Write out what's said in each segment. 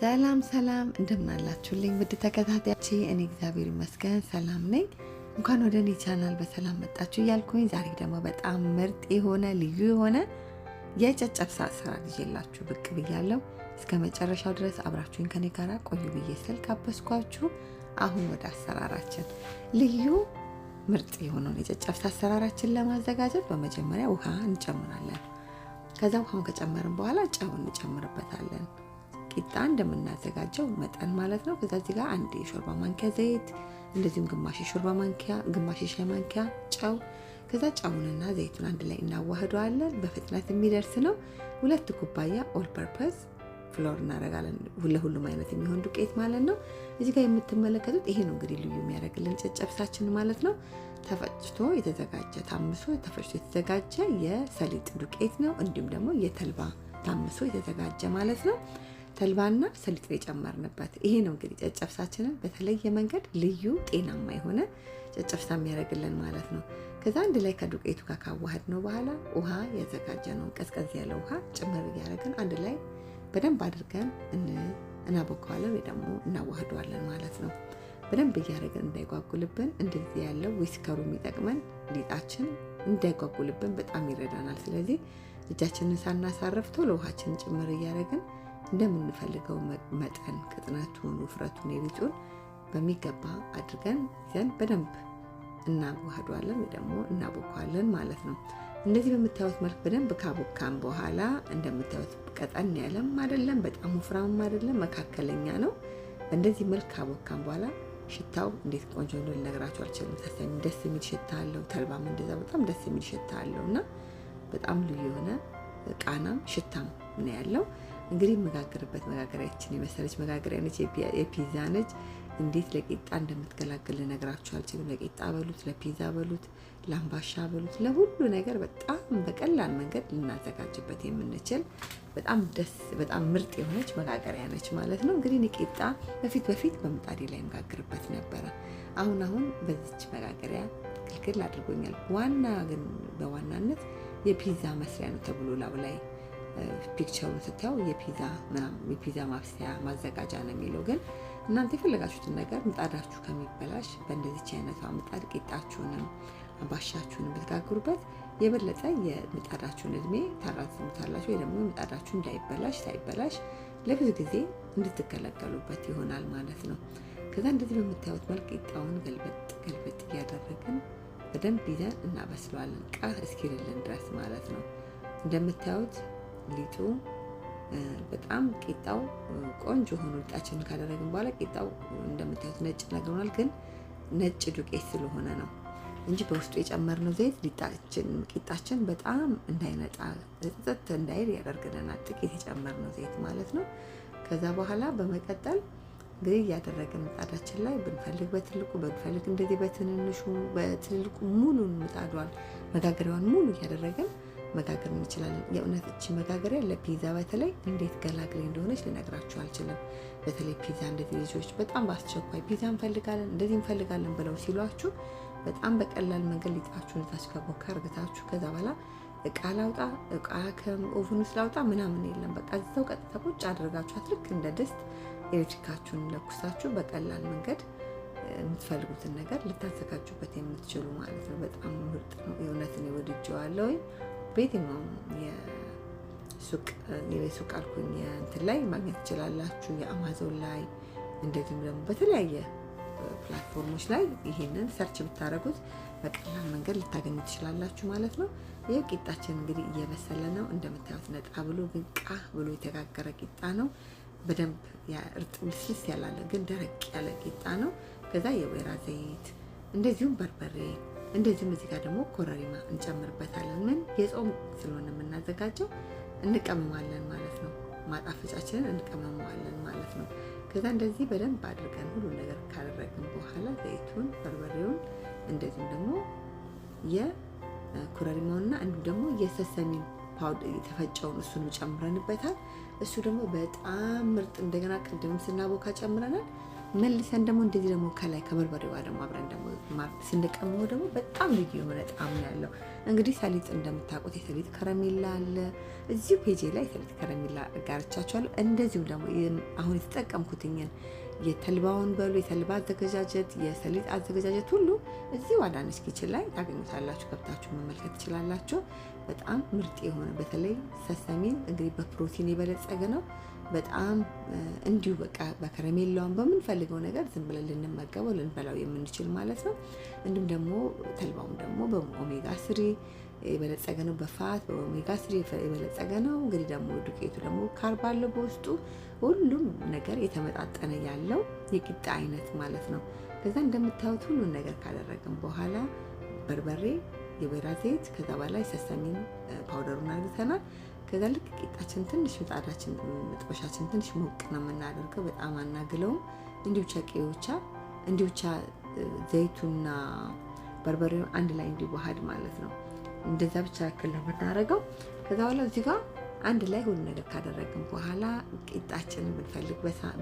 ሰላም እንደምን አላችሁልኝ ውድ ተከታታዮቼ? እኔ እግዚአብሔር ይመስገን ሰላም ነኝ። እንኳን ወደ እኔ ቻናል በሰላም መጣችሁ እያልኩኝ ዛሬ ደግሞ በጣም ምርጥ የሆነ ልዩ የሆነ የጨጨብሳ አሰራር ይዤላችሁ ብቅ ብያለሁ። እስከ መጨረሻው ድረስ አብራችሁኝ ከኔ ጋር ቆዩ ብዬ ስል ጋበዝኳችሁ። አሁን ወደ አሰራራችን ልዩ ምርጥ የሆነውን የጨጨብሳ አሰራራችን ለማዘጋጀት በመጀመሪያ ውሃ እንጨምራለን። ከዛ ውሃውን ከጨመርን በኋላ ጨው እንጨምርበታለን። ቂጣ እንደምናዘጋጀው መጠን ማለት ነው። ከዛ እዚህ ጋር አንድ የሾርባ ማንኪያ ዘይት፣ እንደዚሁም ግማሽ የሾርባ ማንኪያ ግማሽ የሻይ ማንኪያ ጨው። ከዛ ጨውንና ዘይቱን አንድ ላይ እናዋህደዋለን። በፍጥነት የሚደርስ ነው። 2 ኩባያ ኦል ፐርፐዝ ፍሎር እናደርጋለን። ለሁሉም አይነት የሚሆን ዱቄት ማለት ነው። እዚህ ጋር የምትመለከቱት ይሄ ነው እንግዲህ ልዩ የሚያደርግልን ጨጨብሳችን ማለት ነው። ተፈጭቶ የተዘጋጀ ታምሶ ተፈጭቶ የተዘጋጀ የሰሊጥ ዱቄት ነው። እንዲሁም ደግሞ የተልባ ታምሶ የተዘጋጀ ማለት ነው። ተልባና ሰሊጥ የጨመርንበት ይሄ ነው እንግዲህ ጨጨብሳችንን በተለየ መንገድ ልዩ ጤናማ የሆነ ጨጨብሳ የሚያደርግልን ማለት ነው። ከዛ አንድ ላይ ከዱቄቱ ጋር ካዋሃድነው በኋላ ውሃ ያዘጋጀነው ቀዝቀዝ ያለ ውሃ ጭምር እያደረግን አንድ ላይ በደንብ አድርገን እናቦካዋለን ወይ ደግሞ እናዋህደዋለን ማለት ነው። በደንብ እያደረግን እንዳይጓጉልብን እንደዚህ ያለው ዊስከሩ የሚጠቅመን ሊጣችን እንዳይጓጉልብን በጣም ይረዳናል። ስለዚህ እጃችንን ሳናሳርፍ ቶሎ ውሃችንን ጭምር እያደረግን እንደምንፈልገው መጠን ቅጥነቱን ውፍረቱን የሊጡን በሚገባ አድርገን ይዘን በደንብ እናዋህደዋለን ወይ ደግሞ እናቦካዋለን ማለት ነው። እንደዚህ በምታዩት መልክ በደንብ ካቦካን በኋላ እንደምታዩት ቀጠን ያለም አይደለም በጣም ወፍራምም አይደለም መካከለኛ ነው። እንደዚህ መልክ ካቦካን በኋላ ሽታው እንዴት ቆንጆ ነው ልነግራችሁ አልችልም። ተሰሚ ደስ የሚል ሽታ አለው። ተልባም እንደዛ በጣም ደስ የሚል ሽታ አለውና በጣም ልዩ የሆነ ቃናም ሽታም ነው ያለው። እንግዲህ መጋገርበት መጋገሪያችን የመሰለች መጋገሪያ ነች። የፒዛ ነች። እንዴት ለቂጣ እንደምትገላግል ልነግራችሁ አልችልም። ለቂጣ በሉት፣ ለፒዛ በሉት፣ ለአምባሻ በሉት፣ ለሁሉ ነገር በጣም በቀላል መንገድ ልናዘጋጅበት የምንችል በጣም ምርጥ የሆነች መጋገሪያ ነች ማለት ነው። እንግዲህ እኔ ቂጣ በፊት በምጣዴ ላይ መጋገርበት ነበረ። አሁን በዚች መጋገሪያ ክልክል አድርጎኛል። ግን በዋናነት የፒዛ መስሪያ ነው ተብሎ ላው ላይ ፒክቸሩን ስታዩ የፒዛ ማብሰያ ማዘጋጃ ነው የሚለው። ግን እናንተ የፈለጋችሁትን ነገር ምጣዳችሁ ከሚበላሽ በእንደዚች አይነቷ ምጣድ ቂጣችሁንም አምባሻችሁንም ብትጋግሩበት የበለጠ የምጣዳችሁን እድሜ ታራዝሙታላችሁ ወይ ደግሞ ምጣዳችሁ ሳይበላሽ ለብዙ ጊዜ እንድትገለገሉበት ይሆናል ማለት ነው። ከዛ እንደዚህ በምታዩት መልክ ቂጣውን ገልበጥ እያደረግን በደንብ ይዘን እናበስለዋለን እስኪልልን ድረስ ማለት ነው። እንደምታዩት ሊጡ በጣም ቂጣው ቆንጆ ሆኖ ሊጣችንን ካደረግን በኋላ ቂጣው እንደምታዩት ነጭ ነግሮናል። ግን ነጭ ዱቄት ስለሆነ ነው እንጂ በውስጡ የጨመርነው ዘይት ቂጣችን በጣም እንዳይነጣ ጥጥት እንዳይል ያደርግልናል። ጥቂት የጨመርነው ዘይት ማለት ነው። ከዛ በኋላ በመቀጠል እንግዲህ እያደረግን ምጣዳችን ላይ ብንፈልግ በትልቁ ብንፈልግ እንደዚህ በትልቁ ሙሉን ምጣዷን መጋገሪያዋን ሙሉ እያደረግን መጋገር እንችላለን። የእውነት እቺ መጋገሪያ ለፒዛ በተለይ እንዴት ገላግሌ እንደሆነች ልነግራችሁ አልችልም። በተለይ ፒዛ እንደዚህ ልጆች በጣም በአስቸኳይ ፒዛ እንፈልጋለን ብለው ሲሏችሁ በጣም በቀላል መንገድ ሊጣችሁን ታች ከቦካ አርግታችሁ ከዛ በኋላ እቃ ከኦቭን ውስጥ ላውጣ ምናምን የለም። በቃ እዛው ቀጥታ ቁጭ አድርጋችኋት ልክ እንደ ድስት ኤሌክትሪካችሁን ለኩሳችሁ በቀላል መንገድ የምትፈልጉትን ነገር ልታዘጋጁበት የምትችሉ ማለት ነው። በጣም ምርጥ ነው። የእውነትን ወድጄዋለሁ። በየትኛውም የሱቅ አልኩኝ እንትን ላይ ማግኘት ትችላላችሁ። የአማዞን ላይ እንደዚሁም ደግሞ በተለያየ ፕላትፎርሞች ላይ ይሄንን ሰርች ብታደርጉት በቀላል መንገድ ልታገኙ ትችላላችሁ ማለት ነው። ይህ ቂጣችን እንግዲህ እየበሰለ ነው። እንደምታዩት ነጣ ብሎ ብሎ የተጋገረ ቂጣ ነው። በደንብ እርጥብ ልስልስ ያላለ ግን ደረቅ ያለ ቂጣ ነው። ከዛ የወይራ ዘይት እንደዚሁም በርበሬ እንደዚሁም እዚህ ጋር ደግሞ ኮረሪማ እንጨምርበታለን። ምን የጾም ስለሆነ የምናዘጋጀው እንቀመማለን ማለት ነው። ማጣፈጫችንን እንቀመማለን ማለት ነው። ከዛ እንደዚህ በደንብ አድርገን ሁሉ ነገር ካደረግን በኋላ ዘይቱን፣ በርበሬውን እንደዚሁም ደግሞ የኮረሪማውና እንዲሁም ደግሞ የሰሰሚን ፓውደር የተፈጨውን እሱን ጨምረንበታል። እሱ ደግሞ በጣም ምርጥ እንደገና ቅድም ስናቦካ ጨምረናል። መልሰን ደግሞ እንደዚህ ደግሞ ከላይ ከበርበሬዋ ደግሞ አብረን ደግሞ ስንቀመው ደግሞ በጣም ልዩ የሆነ ጣዕም ያለው። እንግዲህ ሰሊጥ እንደምታውቁት የሰሊጥ ከረሜላ አለ። እዚሁ ፔጄ ላይ የሰሊጥ ከረሜላ ጋርቻቸዋለሁ። እንደዚሁም ደግሞ አሁን የተጠቀምኩትኝን የተልባውን በሉ የተልባ አዘገጃጀት፣ የሰሊጥ አዘገጃጀት ሁሉ እዚሁ አዳነች ኪችን ላይ ታገኙታላችሁ። ገብታችሁ መመልከት ትችላላችሁ። በጣም ምርጥ የሆነ በተለይ ሰሰሚን እንግዲህ በፕሮቲን የበለጸገ ነው። በጣም እንዲሁ በቃ በከረሜላውን በምንፈልገው ነገር ዝም ብለን ልንመገበው ልንበላው የምንችል ማለት ነው። እንዲሁም ደግሞ ተልባውም ደግሞ በኦሜጋ 3 የበለጸገ ነው። በፋት በኦሜጋ 3 የበለጸገ ነው። እንግዲህ ደግሞ ዱቄቱ ደግሞ ካርብ አለው በውስጡ። ሁሉም ነገር የተመጣጠነ ያለው የቂጣ አይነት ማለት ነው። ከዛ እንደምታዩት ሁሉን ነገር ካደረግን በኋላ በርበሬ፣ የወይራ ዘይት፣ ከዛ በላይ ሰሰሚን ፓውደሩን አድርገናል። ከዛ ልክ ቂጣችን ትንሽ ምጣዳችን መጥበሻችን ትንሽ ሞቅ ነው የምናደርገው። በጣም አናግለውም። እንዲሁ ጨቄዎቻ እንዲሁ ዘይቱና በርበሬው አንድ ላይ እንዲዋሃድ ማለት ነው። እንደዛ ብቻ ያክል ነው የምናደርገው። ከዛ በኋላ እዚህ ጋር አንድ ላይ ሁሉ ነገር ካደረግን በኋላ ቂጣችንን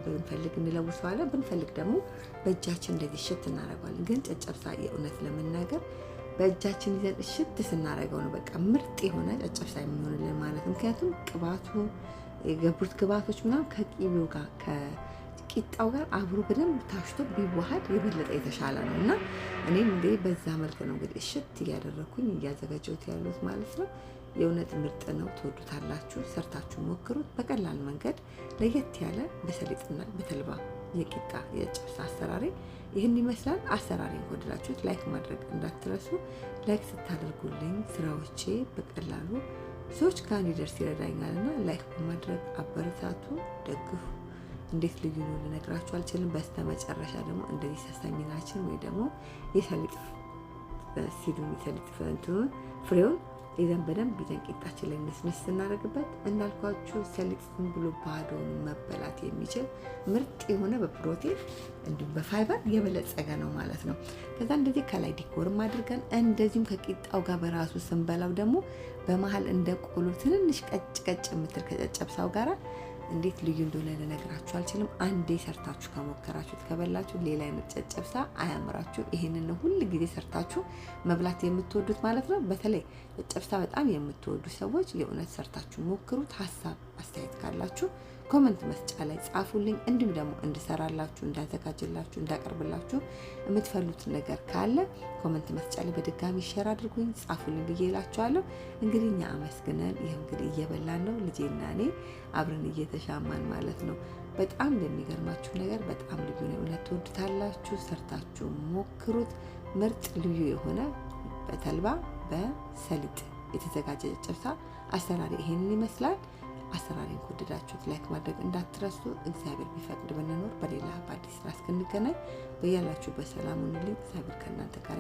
ብንፈልግ እንለውሰዋለን፣ ብንፈልግ ደግሞ በእጃችን እንደዚህ እሽት እናደርገዋለን። ግን ጨጨብሳ የእውነት ለመናገር በእጃችን ይዘን እሽት ስናደርገው ነው በቃ ምርጥ የሆነ ጨጨብሳ የሚሆንልን ማለት ነው። ምክንያቱም ቅባቱ የገቡት ግብአቶች ምናምን ከቂቤው ጋር ከቂጣው ጋር አብሮ በደንብ ታሽቶ ቢዋሃድ የበለጠ የተሻለ ነው እና እኔም እንግዲህ በዛ መልክ ነው እንግዲህ እሽት እያደረኩኝ እያዘጋጀሁት ያሉት ማለት ነው። የእውነት ምርጥ ነው። ትወዱታላችሁ። ሰርታችሁ ሞክሩት። በቀላል መንገድ ለየት ያለ በሰሊጥና በተልባ የቂጣ የጨጨብሳ አሰራሬ ይህን ይመስላል። አሰራሬን ከወደዳችሁት ላይክ ማድረግ እንዳትረሱ። ላይክ ስታደርጉልኝ ስራዎቼ በቀላሉ ሰዎች ጋር እንዲደርስ ይረዳኛልና ላይክ በማድረግ አበረታቱ፣ ደግፉ። እንዴት ልዩ ነው ልነግራችሁ አልችልም። በስተመጨረሻ ደግሞ እንደዚህ ሰሰሚናችን ወይ ደግሞ የሰሊጥ ሲዱን የሰሊጥ ፍሬውን ይዘን በደንብ ይዘን ቂጣችን ላይ መስመስ ስናደርግበት እንዳልኳችሁ ሰሊጥ ዝም ብሎ ባዶውን መበላት የሚችል ምርጥ የሆነ በፕሮቲን እንዲሁም በፋይበር የበለጸገ ነው ማለት ነው። ከዛ እንደዚህ ከላይ ዲኮርም አድርገን እንደዚሁም ከቂጣው ጋር በራሱ ስንበላው ደግሞ በመሃል እንደ ቆሎ ትንንሽ ቀጭ ቀጭ የምትል ከጨጨብሳው ጋራ እንዴት ልዩ እንደሆነ ልነግራችሁ አልችልም። አንዴ ሰርታችሁ ከሞከራችሁት ከበላችሁ ሌላ አይነት ጨጨብሳ አያምራችሁ። ይሄንን ሁሉ ጊዜ ሰርታችሁ መብላት የምትወዱት ማለት ነው። በተለይ ጨጨብሳ በጣም የምትወዱ ሰዎች የእውነት ሰርታችሁ ሞክሩት። ሀሳብ አስተያየት ካላችሁ ኮመንት መስጫ ላይ ጻፉልኝ። እንዲሁም ደግሞ እንድሰራላችሁ እንዳዘጋጅላችሁ እንዳቀርብላችሁ የምትፈልጉት ነገር ካለ ኮመንት መስጫ ላይ በድጋሚ ሼር አድርጉኝ፣ ጻፉልኝ ብዬ እላችኋለሁ። እንግዲህ እኛ አመስግነን ይሄው እንግዲህ እየበላን ነው ልጄና እኔ አብረን እየተሻማን ማለት ነው። በጣም የሚገርማችሁ ነገር በጣም ልዩ ነው። እውነት ትወዱታላችሁ። ሰርታችሁ ሞክሩት። ምርጥ ልዩ የሆነ በተልባ በሰሊጥ የተዘጋጀ ጨጨብሳ አሰራሪ ይሄንን ይመስላል። አሰራሪን ከወደዳችሁት ላይክ ማድረግ እንዳትረሱ። እግዚአብሔር ቢፈቅድ ብንኖር በሌላ በአዲስ ስራ እስክንገናኝ በያላችሁበት ሰላም ሁኑልኝ። እግዚአብሔር ከእናንተ ጋር